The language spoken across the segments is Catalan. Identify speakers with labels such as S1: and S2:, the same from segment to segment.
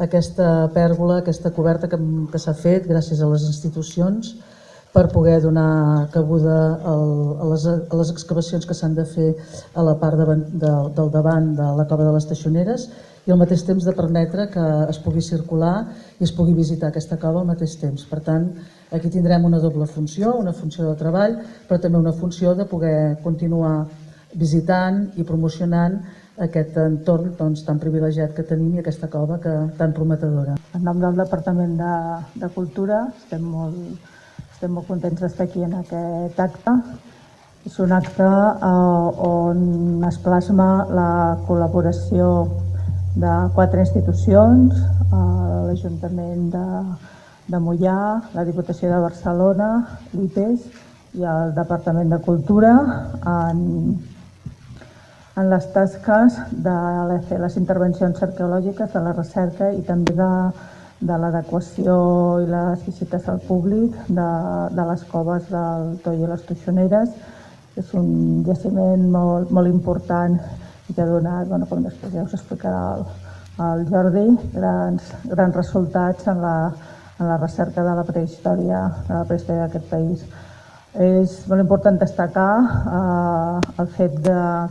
S1: aquesta pèrgola, aquesta coberta que s'ha fet gràcies a les institucions per poder donar cabuda a les excavacions que s'han de fer a la part del davant de la cova de les Teixoneres i al mateix temps de permetre que es pugui circular i es pugui visitar aquesta cova al mateix temps. Per tant, aquí tindrem una doble funció, una funció de treball, però també una funció de poder continuar visitant i promocionant aquest entorn tan privilegiat que tenim i aquesta cova tan prometedora.
S2: En nom del Departament de Cultura estem molt contents d'estar aquí en aquest acte. És un acte on es plasma la col·laboració de 4 institucions, l'Ajuntament de Moià, la Diputació de Barcelona, l'IPES i el Departament de Cultura en les tasques de fer les intervencions arqueològiques, de la recerca i també de l'adequació i les visites al públic de les coves del Toll i les Teixoneres. És un jaciment molt important i que ha donat, com després ja us explicarà el Jordi, grans resultats en la recerca de la prehistòria d'aquest país. És molt important destacar el fet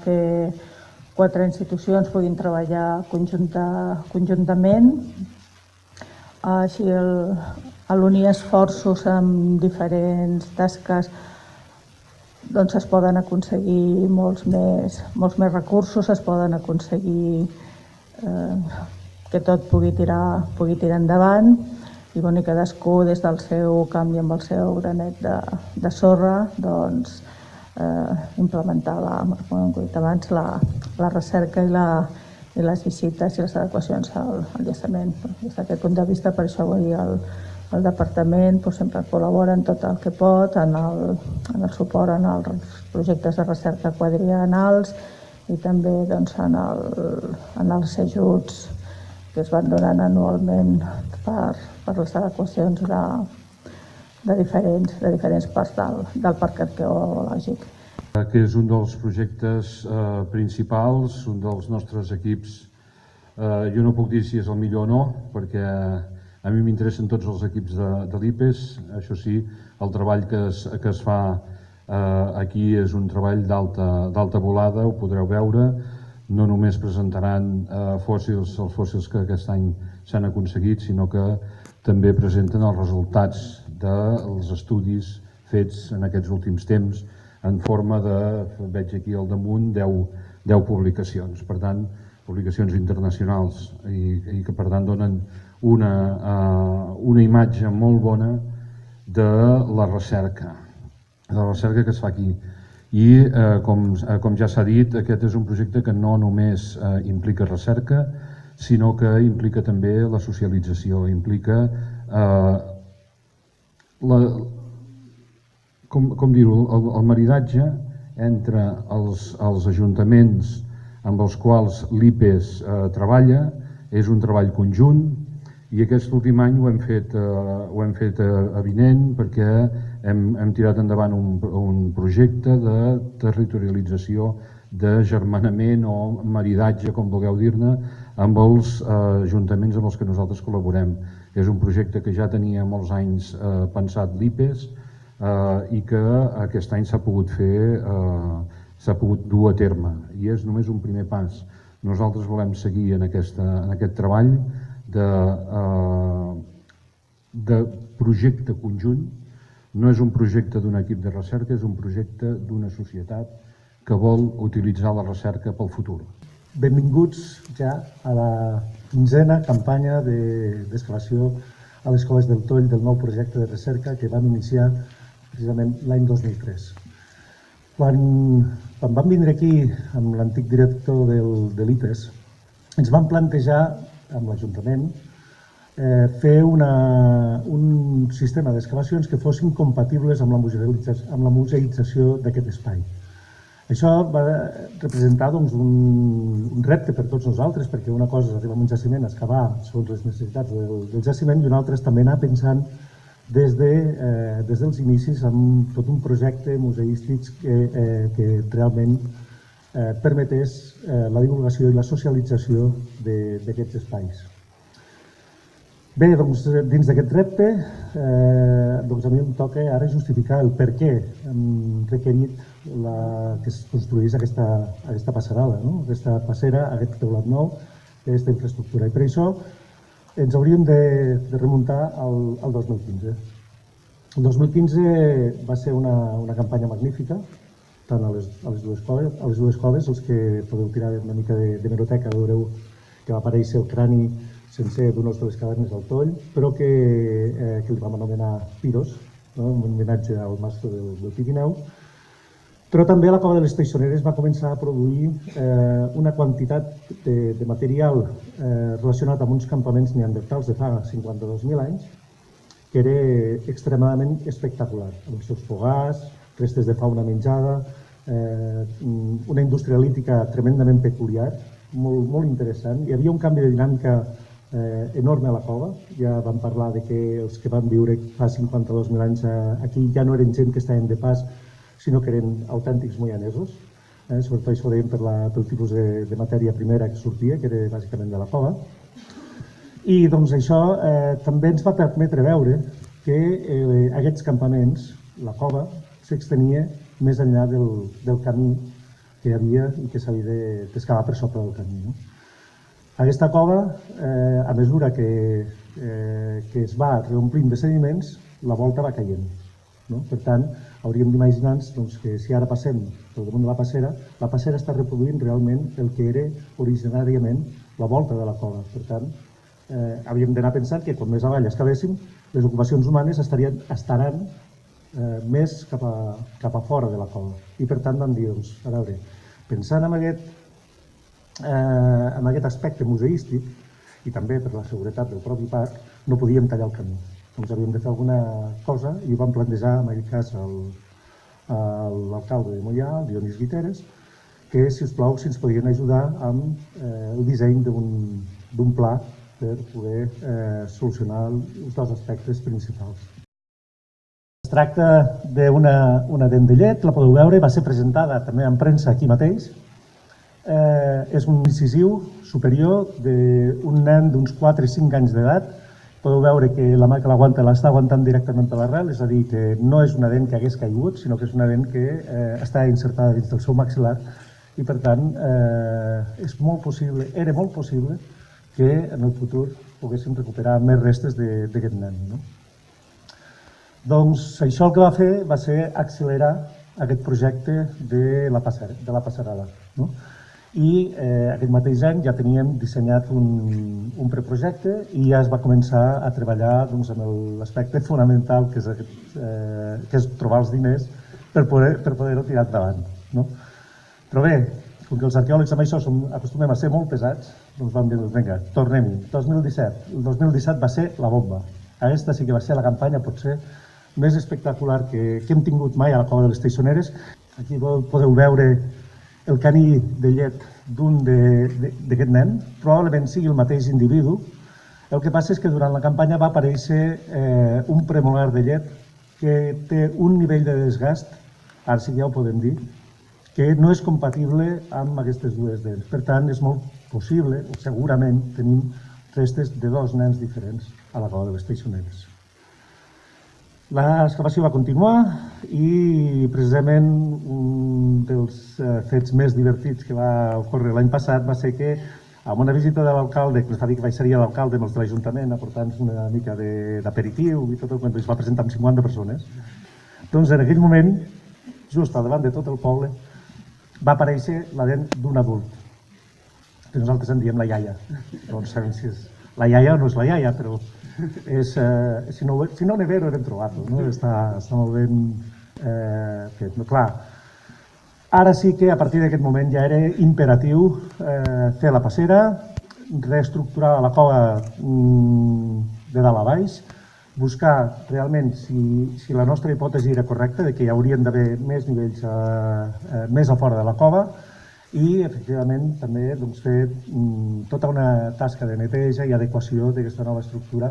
S2: que 4 institucions puguin treballar conjuntament. Així, a l'unir esforços amb diferents tasques, es poden aconseguir molts més recursos, es poden aconseguir que tot pugui tirar endavant i cadascú des del seu camp i amb el seu granet de sorra implementar, com hem dit abans, la recerca i les visites i les adequacions al jaciment. Des d'aquest punt de vista, per això avui el Departament sempre col·labora en tot el que pot, en el suport en els projectes de recerca quadriennals i també en els ajuts que es van donant anualment per les adequacions de diferents parts del parc arqueològic.
S3: Que és un dels projectes principals, un dels nostres equips. Jo no puc dir si és el millor o no, perquè a mi m'interessen tots els equips de l'IPES. Això sí, el treball que es fa aquí és un treball d'alta volada, ho podreu veure. No només presentaran els fòssils que aquest any s'han aconseguit, sinó que també presenten els resultats dels estudis fets en aquests últims temps en forma de, veig aquí al damunt, 10 publicacions. Per tant, publicacions internacionals i que per tant donen una imatge molt bona de la recerca que es fa aquí. I, com ja s'ha dit, aquest és un projecte que no només implica recerca, sinó que implica també la socialització, implica el maridatge entre els ajuntaments amb els quals l'IPES treballa. És un treball conjunt i aquest últim any ho hem fet evident perquè hem tirat endavant un projecte de territorialització, d'agermanament o maridatge, com vulgueu dir-ne, amb els ajuntaments amb els que nosaltres col·laborem. És un projecte que ja tenia molts anys pensat l'IPES i que aquest any s'ha pogut dur a terme. I és només un primer pas. Nosaltres volem seguir en aquest treball de projecte conjunt. No és un projecte d'un equip de recerca, és un projecte d'una societat que vol utilitzar la recerca pel futur.
S4: Benvinguts ja a la 15a campanya d'excavació a les coves del Toll del nou projecte de recerca que vam iniciar precisament l'any 2003. Quan vam vindre aquí amb l'antic director de l'IPES, ens vam plantejar amb l'Ajuntament fer un sistema d'excavacions que fossin compatibles amb la museïtzació d'aquest espai. Això va representar un repte per tots nosaltres, perquè una cosa és arribar a un jaciment a excavar segons les necessitats del jaciment i una altra és també anar pensant des dels inicis amb tot un projecte museístic que realment permetés la divulgació i la socialització d'aquests espais. Bé, doncs, dins d'aquest repte, doncs a mi em toca ara justificar el per què hem requerit que es construís aquesta passarel·la, no? Aquesta passera, aquest teulat nou, aquesta infraestructura. I per això ens hauríem de remuntar al 2015. El 2015 va ser una campanya magnífica, tant a les dues coves, els que podeu tirar una mica de hemeroteca, veureu que va aparèixer el crani sencer d'un os de les cavernes del Toll, però que li vam anomenar Piros, un homenatge al mascle del Pirineu. Però també a la cova de les Teixoneres va començar a produir una quantitat de material relacionat amb uns campaments neandertals de fa 52.000 anys, que era extremadament espectacular, amb els seus fogars, restes de fauna menjada, una indústria lítica tremendament peculiar, molt interessant. Hi havia un canvi de dinàmica enorme a la cova. Ja vam parlar de que els que van viure fa 52.000 anys aquí ja no eren gent que estaven de pas, sinó que eren autèntics moianesos. Sobretot això ho dèiem pel tipus de matèria primera que sortia, que era bàsicament de la cova. I doncs això també ens va permetre veure que aquests campaments, la cova, s'extenia més enllà del camí que hi havia i que s'havia d'excavar per sobre del camí. Aquesta cova, a mesura que es va reomplint de sediments, la volta va caient. Per tant, hauríem d'imaginar-nos que si ara passem pel damunt de la passera està reproduint realment el que era originàriament la volta de la cova. Per tant, hauríem d'anar pensant que quan més avall excavéssim, les ocupacions humanes estaran més cap a fora de la cova. I per tant vam dir, a veure, pensant en aquest aspecte museístic i també per la seguretat del propi parc, no podíem tallar el camí. Doncs havíem de fer alguna cosa i ho vam plantejar, en aquest cas, l'alcalde de Moià, el Dionís Guiteres, que, si us plau, si ens podien ajudar amb el disseny d'un pla per poder solucionar els dos aspectes principals. Es tracta d'una dent de llet, la podeu veure, va ser presentada també en premsa aquí mateix. És un incisiu superior d'un nen d'uns 4 o 5 anys d'edat. Podeu veure que la mà que l'aguanta l'està aguantant directament per l'arrel, és a dir, que no és una dent que hagués caigut, sinó que és una dent que està insertada dins del seu maxil·lar i, per tant, era molt possible que en el futur poguéssim recuperar més restes d'aquest nen. Doncs això el que va fer va ser accelerar aquest projecte de la passarel·la. I aquest mateix any ja teníem dissenyat un preprojecte i ja es va començar a treballar amb l'aspecte fonamental que és trobar els diners per poder-ho tirar endavant. Però bé, com que els arqueòlegs amb això acostumem a ser molt pesats, doncs vam dir, vinga, tornem-hi. El 2017 va ser la bomba. Aquesta sí que va ser la campanya potser més espectacular que hem tingut mai a la cova de les Teixoneres. Aquí podeu veure el caní de llet d'aquest nen, probablement sigui el mateix individu. El que passa és que durant la campanya va aparèixer un premolar de llet que té un nivell de desgast, ara sí que ja ho podem dir, que no és compatible amb aquestes dues dents. Per tant, és molt possible, o segurament tenim restes de dos nens diferents a la cova de les Teixoneres. L'excavació va continuar i precisament un dels fets més divertits que va ocórrer l'any passat va ser que amb una visita de l'alcalde, que ens va dir que baixaria l'alcalde amb els de l'Ajuntament aportant-nos una mica d'aperitiu i tot el que ens va presentar amb 50 persones, doncs en aquell moment, just al davant de tot el poble, va aparèixer la dent d'un adult, que nosaltres en diem la iaia. Doncs sabem si és la iaia o no és la iaia, però si no nevero hem trobat-lo, està molt ben fet. Clar, ara sí que a partir d'aquest moment ja era imperatiu fer la passera, reestructurar la cova de dalt a baix, buscar realment si la nostra hipòtesi era correcta, de que hi haurien d'haver més nivells més a fora de la cova, i efectivament també fer tota una tasca de neteja i adequació d'aquesta nova estructura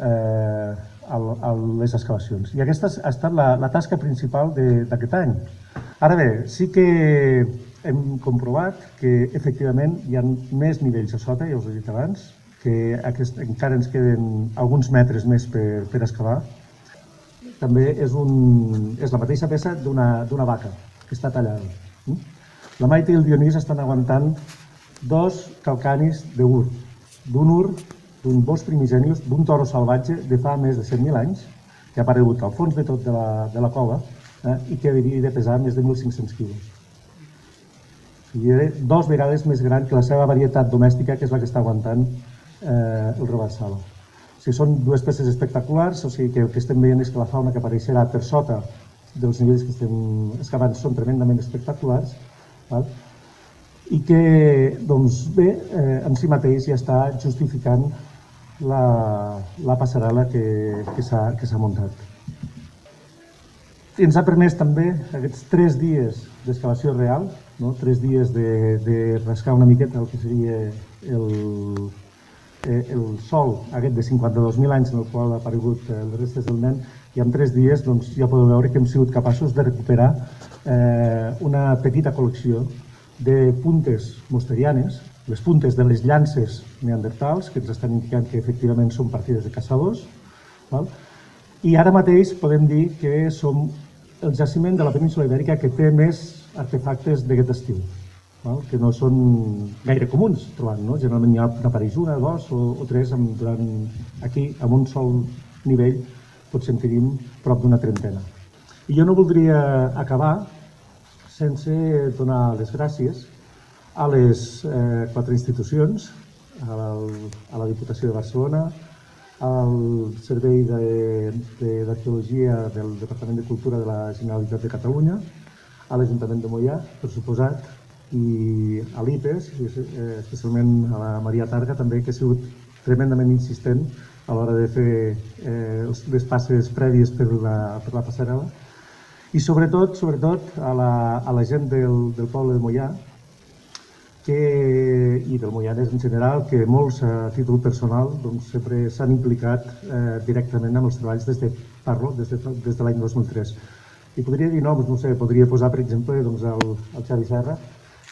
S4: a les excavacions. I aquesta ha estat la tasca principal d'aquest any. Ara bé, sí que hem comprovat que efectivament hi ha més nivells a sota, ja us he dit abans, que encara ens queden alguns metres més per excavar. També és la mateixa peça d'una vaca que està tallada. La Maite i el Dionís estan aguantant 2 calcanis d'ur, d'un bosc primigenius, d'un toro salvatge de fa més de 100.000 anys, que ha aparegut al fons de tot de la cova i que hauria de pesar més de 1.500 quilos. I era 2 vegades més gran que la seva varietat domèstica, que és la que està aguantant el robassala. Són 2 peces espectaculars, o sigui que el que estem veient és que la fauna que apareixerà per sota dels nivells que estem excavant són tremendament espectaculars, i que, doncs bé, en si mateix ja està justificant la passarel·la que s'ha muntat. Ens ha permès també aquests 3 dies d'excavació real, 3 dies de rascar una miqueta el que seria el sòl aquest de 52.000 anys en el qual ha aparegut les restes del nen, i en 3 dies ja podeu veure que hem sigut capaços de recuperar una petita col·lecció de puntes mosterianes, les puntes de les llances neandertals, que ens estan indicant que efectivament són partides de caçadors, i ara mateix podem dir que som el jaciment de la península ibèrica que té més artefactes d'aquest estil, que no són gaire comuns trobant, generalment n'apareix 1, 2 o 3, aquí, amb un sol nivell, potser en tenim prop d'una trentena. I jo no voldria acabar sense donar les gràcies a les 4 institucions, a la Diputació de Barcelona, al Servei d'Arqueologia del Departament de Cultura de la Generalitat de Catalunya, a l'Ajuntament de Moià, per suposat, i a l'IPES, especialment a la Maria Targa, també, que ha sigut tremendament insistent a l'hora de fer les passes prèvies per la passarel·la, i sobretot a la gent del poble de Moià i del Moianès en general, que molts a títol personal sempre s'han implicat directament amb els treballs des de l'any 2003. I podria dir noms, no sé, podria posar per exemple el Xavi Serra,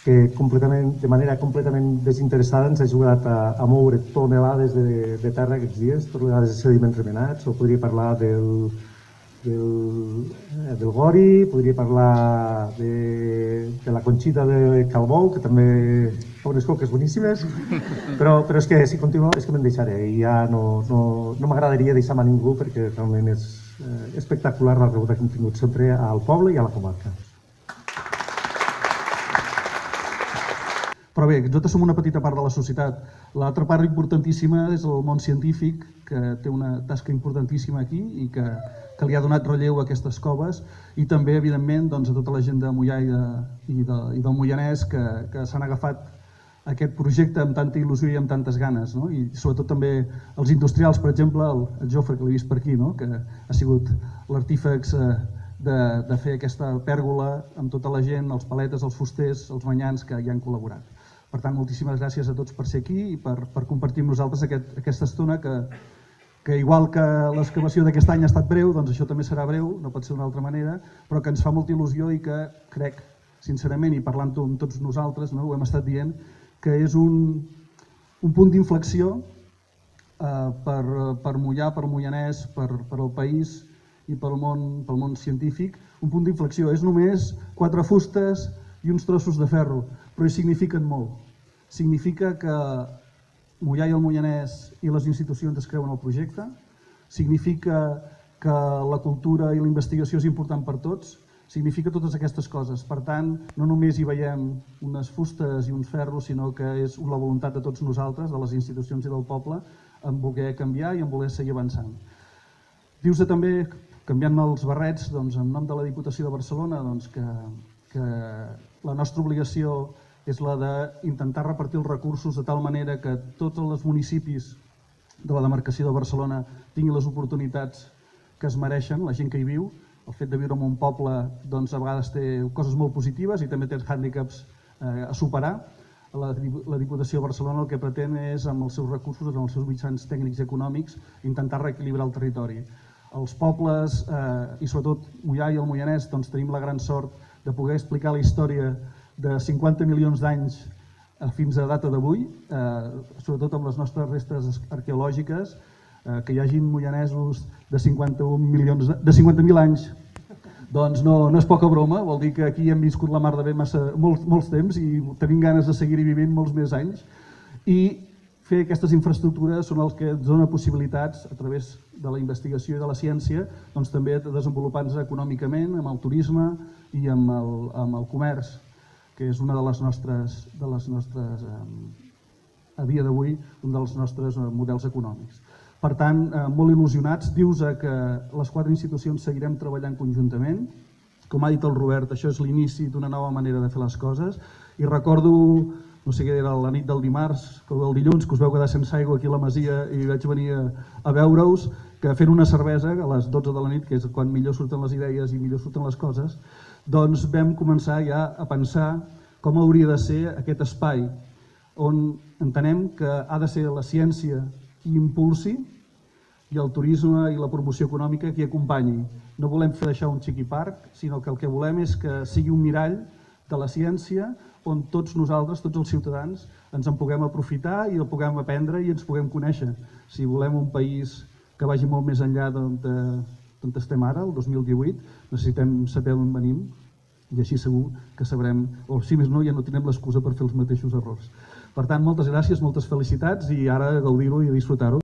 S4: que de manera completament desinteressada ens ha ajudat a moure tonelades de terra aquests dies, tonelades de sediments remenats, o podria parlar del Gori, podria parlar de la Conxita de Calbou, que també fa unes coques boníssimes, però és que si continuo és que me'n deixaré i ja no m'agradaria deixar-me a ningú perquè realment és espectacular la rebuda que hem tingut sempre al poble i a la comarca.
S5: Però bé, nosaltres som una petita part de la societat. L'altra part importantíssima és el món científic, que té una tasca importantíssima aquí i que li ha donat relleu a aquestes coves, i també, evidentment, a tota la gent de Moià i del Moianès que s'han agafat aquest projecte amb tanta il·lusió i amb tantes ganes, i sobretot també els industrials, per exemple, el Jofre, que l'he vist per aquí, que ha sigut l'artífex de fer aquesta pèrgola amb tota la gent, els paletes, els fusters, els manyans que hi han col·laborat. Per tant, moltíssimes gràcies a tots per ser aquí i per compartir amb nosaltres aquesta estona que igual que l'excavació d'aquest any ha estat breu, doncs això també serà breu, no pot ser d'una altra manera, però que ens fa molta il·lusió i que crec, sincerament, i parlant-ho amb tots nosaltres, ho hem estat dient, que és un punt d'inflexió per Moià, per Moianès, per el país i pel món científic. Un punt d'inflexió. És només 4 fustes i uns trossos de ferro, però hi signifiquen molt. Significa que Moià i el Moianès i les institucions es creuen el projecte, significa que la cultura i la investigació és important per tots, significa totes aquestes coses. Per tant, no només hi veiem unes fustes i uns ferros, sinó que és la voluntat de tots nosaltres, de les institucions i del poble, en voler canviar i en voler seguir avançant. Dius-te també, canviant-me els barrets, en nom de la Diputació de Barcelona, que la nostra obligació és la d'intentar repartir els recursos de tal manera que tots els municipis de la demarcació de Barcelona tinguin les oportunitats que es mereixen, la gent que hi viu. El fet de viure en un poble a vegades té coses molt positives i també té hàndicaps a superar. La Diputació de Barcelona el que pretén és, amb els seus recursos, amb els seus mitjans tècnics i econòmics, intentar reequilibrar el territori. Els pobles, i sobretot Moià i el Moianès, tenim la gran sort de poder explicar la història de 50 milions d'anys fins a data d'avui, sobretot amb les nostres restes arqueològiques, que hi hagin moianesos de 50.000 anys, doncs no és poca broma, vol dir que aquí hem viscut la mar de bé molts temps i tenim ganes de seguir-hi vivint molts més anys. I fer aquestes infraestructures són els que ens donen possibilitats, a través de la investigació i de la ciència, doncs també de desenvolupar-nos econòmicament, amb el turisme i amb el comerç, que és una de les nostres a dia d'avui, un dels nostres models econòmics. Per tant, molt il·lusionats, dius que les 4 institucions seguirem treballant conjuntament. Com ha dit el Robert, això és l'inici d'una nova manera de fer les coses. I recordo, no sé què era, la nit del dimarts o del dilluns, que us veu quedar sense aigua aquí a la Masia i vaig venir a veure-us, que fent una cervesa a les 12 de la nit, que és quan millor surten les idees i millor surten les coses, doncs vam començar ja a pensar com hauria de ser aquest espai on entenem que ha de ser la ciència qui impulsi i el turisme i la promoció econòmica qui acompanyi. No volem fer deixar un xiqui parc, sinó que el que volem és que sigui un mirall de la ciència on tots nosaltres, tots els ciutadans, ens en puguem aprofitar i el puguem aprendre i ens puguem conèixer. Si volem un país que vagi molt més enllà d'on estem ara, el 2018, necessitem saber d'on venim i així segur que sabrem, o si més no, ja no tindrem l'excusa per fer els mateixos errors. Per tant, moltes gràcies, moltes felicitats i ara gaudir-ho i disfrutar-ho.